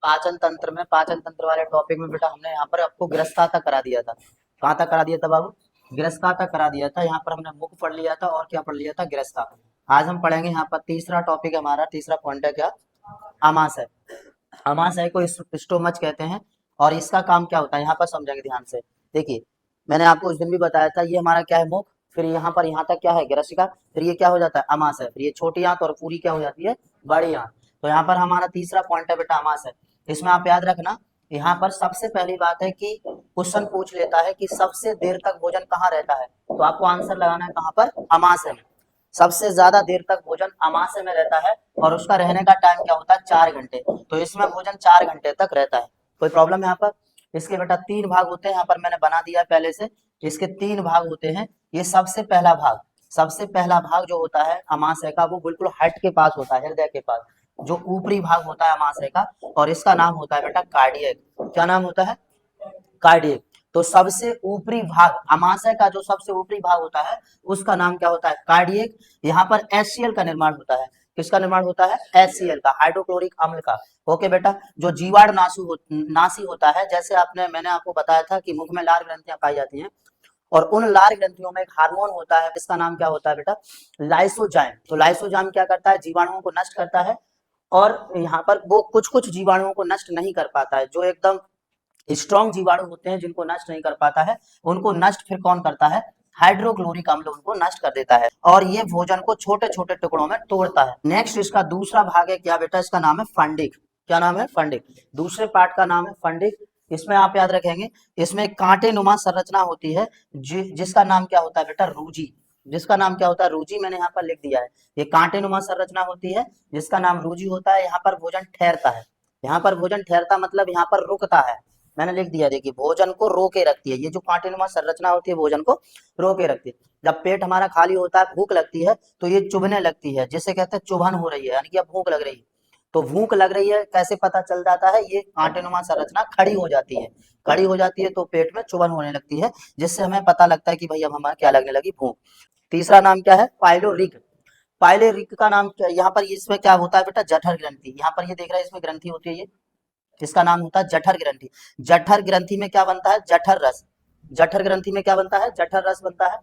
पाचन तंत्र में, पाचन तंत्र वाले टॉपिक में बेटा हमने यहाँ पर आपको गिरस्ता तक करा दिया था। कहाँ तक करा दिया था बाबू? गिरस्ता तक करा दिया था। यहाँ पर हमने मुख पढ़ लिया था और क्या पढ़ लिया था? गिरस्ता। आज हम पढ़ेंगे यहाँ पर तीसरा टॉपिक, हमारा तीसरा पॉइंट है क्या? आमाशय। आमाशय को स्टोमच कहते हैं और इसका काम क्या होता है यहाँ पर समझेंगे ध्यान से। देखिए, मैंने आपको उस दिन भी बताया था, ये हमारा क्या है? मुख, फिर यहाँ तक क्या है? गिरसिका, फिर ये क्या हो जाता है? आमाशय, फिर ये छोटी आंत और पूरी क्या हो जाती है? बड़ी आंत। तो यहाँ पर हमारा तीसरा पॉइंट है बेटा आमाशय। इसमें आप याद रखना, यहाँ पर सबसे पहली बात है कि क्वेश्चन पूछ लेता है कि सबसे देर तक भोजन कहाँ रहता है, तो आपको आंसर लगाना है कहाँ पर? आमाशय में। सबसे ज्यादा देर तक भोजन आमाशय में रहता है और उसका रहने का टाइम क्या होता है? 4 घंटे। तो इसमें भोजन 4 घंटे तक रहता है। कोई प्रॉब्लम यहाँ पर? इसके बेटा 3 भाग होते हैं, यहाँ पर मैंने बना दिया पहले से। इसके 3 भाग होते हैं। ये सबसे पहला भाग जो होता है अमाशय का, वो बिल्कुल हेड के पास होता है, हृदय के पास, जो ऊपरी भाग होता है अमाशय का, और इसका नाम होता है बेटा कार्डियक। क्या नाम होता है? कार्डियक। तो सबसे ऊपरी भाग अमाशय का, जो सबसे ऊपरी भाग होता है, उसका नाम क्या होता है? कार्डियक। यहाँ पर HCl का निर्माण होता है। किसका निर्माण होता है? HCl का, हाइड्रोक्लोरिक अम्ल का। ओके बेटा, जो जीवाणु नाशी होता है, जैसे मैंने आपको बताया था कि मुख में लार ग्रंथियां पाई जाती हैं, और उन लार ग्रंथियों में एक हार्मोन होता है, इसका नाम क्या होता है बेटा? लाइसोजाइम। तो लाइसोजाइम क्या करता है? जीवाणुओं को नष्ट करता है। और यहाँ पर वो कुछ कुछ जीवाणुओं को नष्ट नहीं कर पाता है, जो एकदम स्ट्रॉन्ग जीवाणु होते हैं जिनको नष्ट नहीं कर पाता है, उनको नष्ट फिर कौन करता है? हाइड्रोक्लोरिक अम्ल उनको नष्ट कर देता है, और ये भोजन को छोटे छोटे टुकड़ों में तोड़ता है। नेक्स्ट इसका दूसरा भाग है क्या बेटा? इसका नाम है फंडिक। क्या नाम है? फंडिक। दूसरे पार्ट का नाम है फंडिक। इसमें आप याद रखेंगे, इसमें कांटे नुमा संरचना होती है, जिसका नाम क्या होता है बेटा? रूजी। जिसका नाम क्या होता है? रूजी। मैंने यहाँ पर लिख दिया है, ये कांटे नुमा संरचना होती है जिसका नाम रूजी होता है। यहाँ पर भोजन ठहरता है। यहाँ पर भोजन ठहरता मतलब यहाँ पर रुकता है। मैंने लिख दिया, देखिए, भोजन को रोके रखती है। ये जो कांटेनुमा संरचना होती है, भोजन को रोके रखती है। जब पेट हमारा खाली होता है, भूख लगती है, तो ये चुभने लगती है, जिसे कहते हैं चुभन हो रही है, यानी कि अब भूख लग रही है। तो भूख लग रही है कैसे पता चल जाता है? ये कांटेनुमा संरचना खड़ी हो जाती है। खड़ी हो जाती है तो पेट में चुभन होने लगती है, जिससे हमें पता लगता है कि भाई अब हमारा क्या लगने लगी? भूख। तीसरा नाम क्या है? पाइलोरिक। पाइलोरिक का नाम क्या? यहाँ पर इसमें क्या होता है बेटा? जठर ग्रंथि। यहाँ पर ये देख रहे हैं, इसमें ग्रंथि होती है, ये इसका नाम होता है जठर ग्रंथि। जठर ग्रंथि में क्या बनता है? जठर रस। जठर ग्रंथि में क्या बनता है? जठर रस बनता है।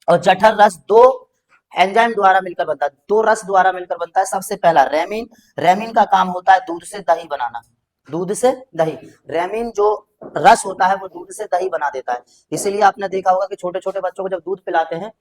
और जठर रस दो एंजाइम द्वारा मिलकर बनता है, दो रस द्वारा मिलकर बनता है। सबसे पहला रेमिन। रेमिन का काम होता है दूध से दही बनाना। दूध से दही। रेमिन जो रस होता है वो दूध से दही बना देता है। इसीलिए आपने देखा होगा कि छोटे छोटे बच्चों को जब दूध पिलाते हैं,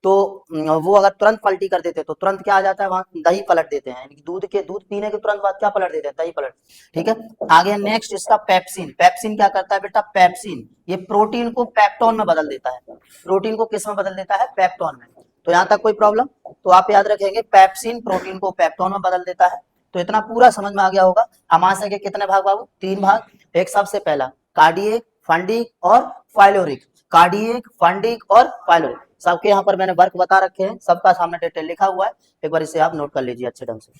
तो वो अगर तुरंत पलटी कर देते तो तुरंत क्या आ जाता है? वहां दही पलट देते हैं। दूध पीने के तुरंत बाद क्या पलट देते हैं? दही पलट। ठीक है। आगे नेक्स्ट इसका पेप्सिन। पेप्सिन क्या करता है बेटा? पेप्सिन ये प्रोटीन को पेप्टोन में बदल देता है। प्रोटीन को किस में बदल देता है? पेप्टोन में। तो यहाँ तक कोई प्रॉब्लम? तो आप याद रखेंगे, पेप्सिन प्रोटीन को पेप्टोन में बदल देता है। तो इतना पूरा समझ में आ गया होगा। अमाशय के कितने भाग बाबू? 3 भाग। एक सबसे पहला कार्डियक, फंडिक और फाइलोरिक। कार्डियक, फंडिक और फाइलोरिक। सबके यहाँ पर मैंने वर्क बता रखे हैं, सबका सामने डिटेल लिखा हुआ है, एक बार इसे आप नोट कर लीजिए अच्छे ढंग से।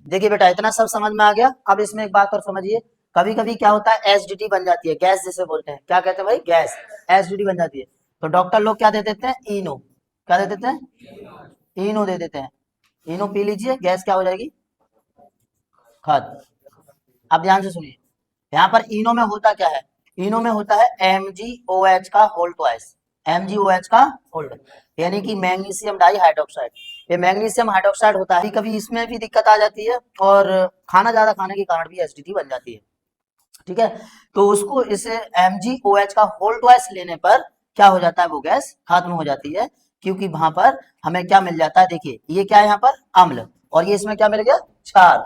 देखिए बेटा, इतना सब समझ में आ गया। अब इसमें एक बात और समझिए, कभी कभी क्या होता है? एसिडिटी बन जाती है, गैस जिसे बोलते हैं। क्या कहते हैं भाई? गैस। एसिडिटी बन जाती है, तो डॉक्टर लोग क्या दे देते हैं? इनो। क्या दे देते हैं? इनो दे देते हैं। इनो पी लीजिए, गैस क्या हो जाएगी? खत्म। अब ध्यान से सुनिए, यहाँ पर इनो में होता क्या है? इनो में होता है MgOH का होल ट्वाइस। MgOH का होल, यानी कि मैग्नीशियम डाई हाइड्रोक्साइड। ये मैग्नीशियम हाइड्रोक्साइड होता है। कभी इसमें भी दिक्कत आ जाती है, और खाना ज्यादा खाने के कारण भी एसिडिटी बन जाती है। ठीक है। तो उसको इसे MgOH का होल ट्वाइस लेने पर क्या हो जाता है? वो गैस खत्म हो जाती है, क्योंकि वहां पर हमें क्या मिल जाता है? देखिए, ये क्या है यहाँ पर? अम्ल। और ये इसमें क्या मिल गया? क्षार।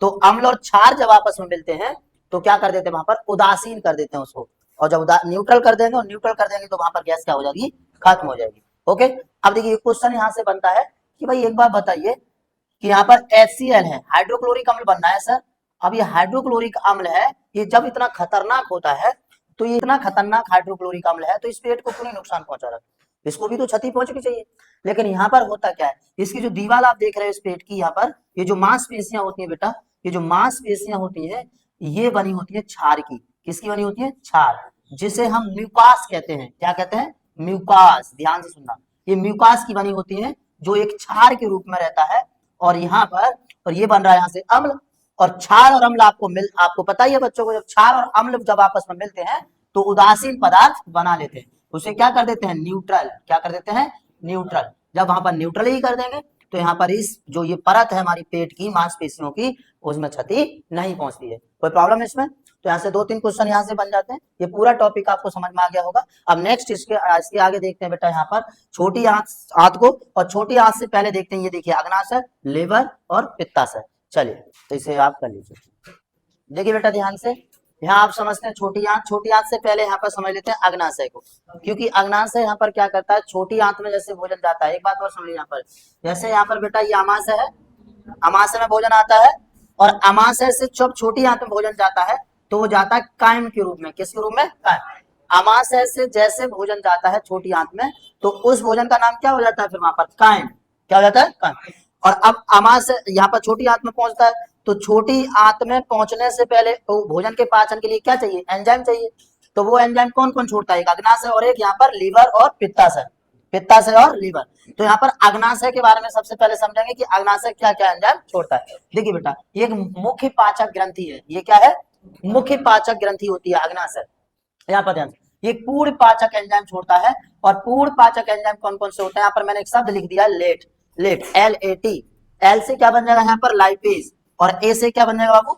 तो अम्ल और क्षार जब आपस में मिलते हैं, तो क्या कर देते हैं? वहां पर उदासीन कर देते हैं उसको। और जब न्यूट्रल कर देंगे, और न्यूट्रल कर देंगे, तो वहां पर गैस क्या हो जाएगी? खत्म हो जाएगी। ओके। अब देखिए, क्वेश्चन यहाँ से बनता है कि भाई एक बात बताइए कि यहाँ पर HCl है, हाइड्रोक्लोरिक अम्ल बनना है सर। अब ये हाइड्रोक्लोरिक अम्ल है, ये जब इतना खतरनाक होता है, तो ये इतना खतरनाक हाइड्रोक्लोरिक अम्ल है, तो इस पेट को क्यों नहीं नुकसान पहुंचा रहा? इसको भी तो क्षति पहुंचनी चाहिए। लेकिन यहाँ पर होता क्या है? इसकी जो दीवार आप देख रहे हो इस पेट की, यहाँ पर ये जो मांसपेशियां होती है बेटा, ये जो मांसपेशियां होती है, ये बनी होती है क्षार की। किसकी बनी होती है? क्षार। जिसे हम म्यूकास कहते हैं। क्या कहते हैं? म्यूकास। ध्यान से सुनना, ये म्यूकास की बनी होती है, जो एक क्षार के रूप में रहता है। और यहाँ पर, और ये बन रहा है यहाँ से अम्ल। और क्षार और अम्ल आपको पता ही है बच्चों को, जब क्षार और अम्ल जब आपस में मिलते हैं तो उदासीन पदार्थ बना लेते हैं, उसे क्या कर देते हैं, न्यूट्रल, क्या कर देते हैं, न्यूट्रल। जब वहां पर न्यूट्रल ही कर देंगे तो यहाँ पर इस जो ये परत है हमारी पेट की मांसपेशियों की, उसमें क्षति नहीं पहुंचती है। कोई प्रॉब्लम है इसमें? तो यहाँ से 2-3 क्वेश्चन यहाँ से बन जाते हैं। ये पूरा टॉपिक आपको समझ में आ गया होगा। अब नेक्स्ट इसके आगे देखते हैं बेटा, यहाँ पर छोटी आंत को, और छोटी आंत से पहले देखते हैं, ये देखिए अग्नाशय, लिवर और पित्ताशय। चलिए तो इसे आप कर लीजिए। देखिए बेटा ध्यान से, यहाँ आप समझते हैं छोटी आंत से पहले यहाँ पर समझ लेते हैं अग्नाशय को, क्योंकि अग्नाशय यहाँ पर क्या करता है, छोटी आंत में जैसे भोजन जाता है, एक बात और समझिए यहाँ पर, जैसे यहाँ पर बेटा ये अमाशय है, अमाशय में भोजन आता है, और अमाशय से जब छोटी आंत में भोजन जाता है तो वो जाता है कायम के रूप में। किसके रूप में? कायम। अमाशय से जैसे भोजन जाता है छोटी आंत में तो उस भोजन का नाम क्या हो जाता है फिर वहां पर? कायम। क्या हो जाता है? कायम। और अब अमाशय यहाँ पर छोटी आंत में पहुंचता है, तो छोटी आंत में पहुंचने से पहले तो भोजन के पाचन के लिए क्या चाहिए? एंजाइम चाहिए। तो वो एंजाइम कौन कौन छोड़ता है? एक अग्नाशय और एक यहाँ पर लिवर और पित्ताशय, पित्ताशय और लिवर। तो यहाँ पर अग्नाशय के बारे में सबसे पहले समझेंगे कि अग्नाशय क्या क्या एंजाइम छोड़ता है। देखिए बेटा, ये एक मुख्य पाचक ग्रंथि है। ये क्या है? मुख्य पाचक ग्रंथि होती है अग्नाशय। यहाँ पर ध्यान, ये पूर्ण पाचक एंजाइम छोड़ता है। और पूर्ण पाचक एंजाइम कौन कौन से होते हैं? यहाँ पर मैंने एक शब्द लिख दिया, लेट, लेट, LAT। एल से क्या बन जाएगा यहाँ पर? लाइपेज। और ए से क्या बन जाएगा बाबू?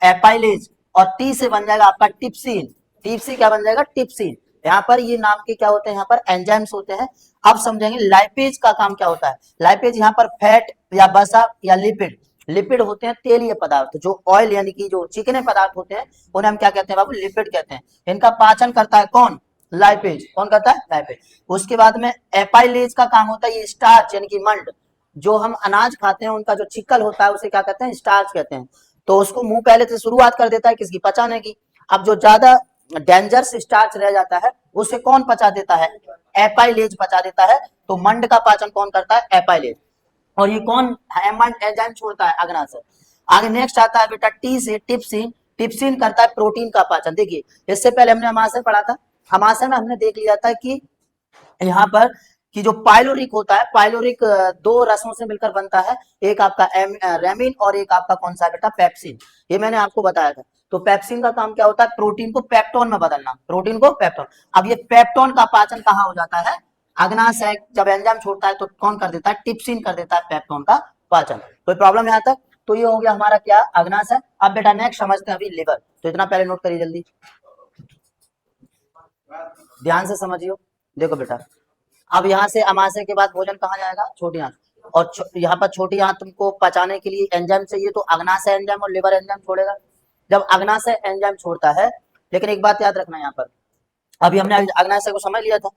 एपाइलेज। और टी से बन जाएगा आपका टिप्सिन। टी से क्या बन जाएगा? टिप्सिन। यहाँ पर ये नाम के क्या होते हैं? यहाँ पर एंजाइम्स होते हैं। अब समझेंगे लाइपेज का काम क्या होता है। लाइपेज यहाँ पर फैट या वसा या लिपिड, लिपिड होते हैं तेलीय पदार्थ, जो ऑयल यानी कि जो चिकने पदार्थ होते हैं उन्हें हम क्या कहते हैं बाबू? लिपिड कहते हैं। इनका पाचन करता है कौन? लाइपेज। कौन करता है? लाइपेज। उसके बाद में एपाइलेज का काम होता है ये स्टार्च यानी कि मंड, जो हम अनाज खाते हैं उनका जो चिक्कल होता है उसे क्या कहते हैं? स्टार्च कहते हैं। तो उसको मुंह पहले से शुरुआत कर देता है किसकी? पचाने की। अब जो ज्यादा डेंजरस स्टार्च रह जाता है उसे कौन पचा देता है? एपाइलेज पचा देता है। तो मंड का पाचन कौन करता है? एपाइलेज। और ये कौन एंजाइम छोड़ता है? अग्नाशय। आगे नेक्स्ट आता है बेटा टी से टिप्सिन। टिप्सिन करता है प्रोटीन का पाचन। देखिए इससे पहले हमने अमाशय पढ़ा था, अमाशय में हमने देख लिया था कि यहाँ पर कि जो पाइलोरिक होता है, पाइलोरिक 2 रसों से मिलकर बनता है, एक आपका रेमिन और एक आपका कौन सा बेटा? पेप्सिन। ये मैंने आपको बताया था। तो पेप्सिन का काम क्या होता है? प्रोटीन को पेप्टोन में बदलना, प्रोटीन को पेप्टोन। अब ये पेप्टोन का पाचन कहाँ हो जाता है? अग्नाशय। जब एंजाइम छोड़ता है तो कौन कर देता है? टिप्सिन कर देता है पेप्टोन का पाचन। कोई प्रॉब्लम यहाँ तक? तो ये हो गया हमारा क्या? अग्नाशय। अब बेटा नेक्स्ट समझते हैं अभी लिवर। तो इतना पहले नोट करिए जल्दी, ध्यान से समझियो। देखो बेटा, अब यहाँ से अमाशय के बाद भोजन कहाँ जाएगा? छोटी आंत। और यहाँ पर छोटी आंत को पचाने के लिए एंजाइम चाहिए, तो अग्नाशय एंजाइम और लिवर एंजाइम छोड़ेगा। जब अग्नाशय एंजाइम छोड़ता है, लेकिन एक बात याद रखना यहाँ पर, अभी हमने अग्नाशय को समझ लिया था।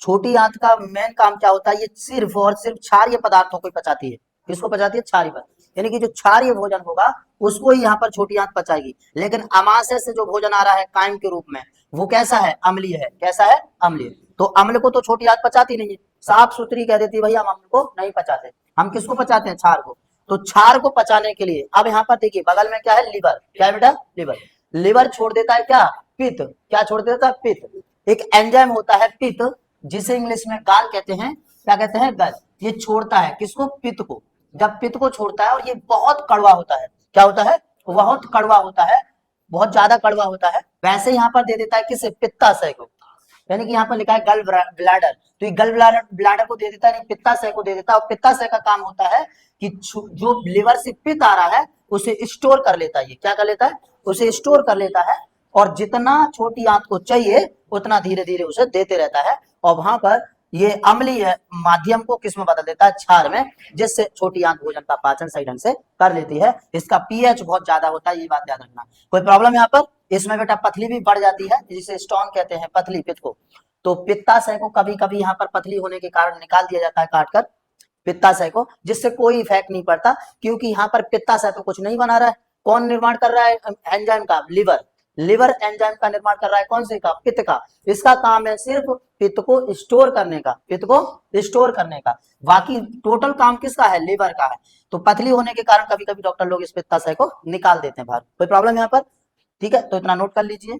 छोटी आंत का मेन काम क्या होता है? ये सिर्फ और सिर्फ क्षारीय पदार्थों को पचाती है। किसको पचाती है? क्षारीय पदार्थ, यानी कि जो क्षारीय भोजन होगा उसको ही यहाँ पर छोटी आंत पचाएगी। लेकिन अमाशय से जो भोजन आ रहा है कायम के रूप में, वो कैसा है? अम्लीय है। कैसा है? अम्लीय। तो अम्ल को तो छोटी आंत पचाती नहीं है, साफ सुथरी कह देती है भैया हम अम्ल को नहीं पचाते। हम किसको पचाते हैं? क्षार को। तो क्षार को पचाने के लिए अब यहाँ पर देखिए बगल में क्या है? लिवर। क्या है बेटा? लिवर। लिवर छोड़ देता है क्या? पित्त। क्या छोड़ देता है? पित्त। एक एंजाइम होता है पित्त, जिसे इंग्लिश में गाल कहते हैं। क्या कहते हैं? गल। ये छोड़ता है किसको? पित्त को। जब पित्त को छोड़ता है, और ये बहुत कड़वा होता है। क्या होता है? बहुत कड़वा होता है, बहुत ज्यादा कड़वा होता है। वैसे यहाँ पर दे देता है किसे? पित्ताशय को। यानी कि यहाँ पर लिखा है गल ब्लैडर, तो ये गल ब्लैडर को दे देता है, पित्ताशय को दे देता है। और पित्ताशय का काम होता है कि जो लिवर से पित्त आ रहा है उसे स्टोर कर लेता है। ये क्या कर लेता है? उसे स्टोर कर लेता है, और जितना छोटी आंत को चाहिए उतना धीरे धीरे उसे देते रहता है। और वहां पर ये अम्लीय माध्यम को किस में बदल देता है? क्षार में, जिससे छोटी आंत भोजन का पाचन सही ढंग से कर लेती है। इसका पीएच बहुत ज्यादा होता है, ये बात याद रखना। कोई प्रॉब्लम यहाँ पर? इसमें बेटा पथली भी बढ़ जाती है, जिसे स्टोन कहते हैं, पथली, पित्त को। तो पित्ताशय को कभी कभी यहाँ पर पथली होने के कारण निकाल दिया जाता है काटकर, पित्ताशय को, जिससे कोई इफेक्ट नहीं पड़ता, क्योंकि यहाँ पर पित्ताशय तो कुछ नहीं बना रहा है। कौन निर्माण कर रहा है एंजाइम का? लिवर। लिवर एंजाइम का निर्माण कर रहा है कौन से का? पित्त का। इसका काम है सिर्फ पित्त को स्टोर करने का, पित्त को स्टोर करने का। बाकी टोटल काम किसका है? लिवर का है। तो पतली होने के कारण कभी कभी डॉक्टर लोग इस पित्ताशय को निकाल देते हैं बाहर। कोई प्रॉब्लम यहाँ पर? ठीक है, तो इतना नोट कर लीजिए।